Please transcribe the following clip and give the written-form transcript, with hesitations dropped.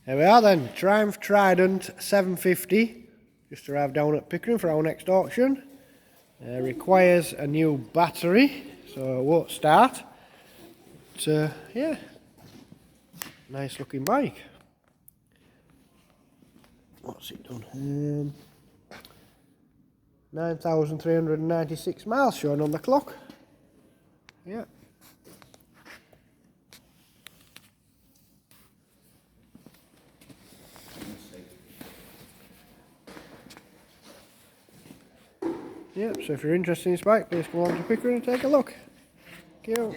There we are then, Triumph Trident 750, just arrived down at Pickering for our next auction. Requires a new battery, so it won't start. But yeah, nice looking bike. What's it done? 9,396 miles shown on the clock. Yeah. Yep, so if you're interested in this bike, please come along to Pickering and take a look. Thank you.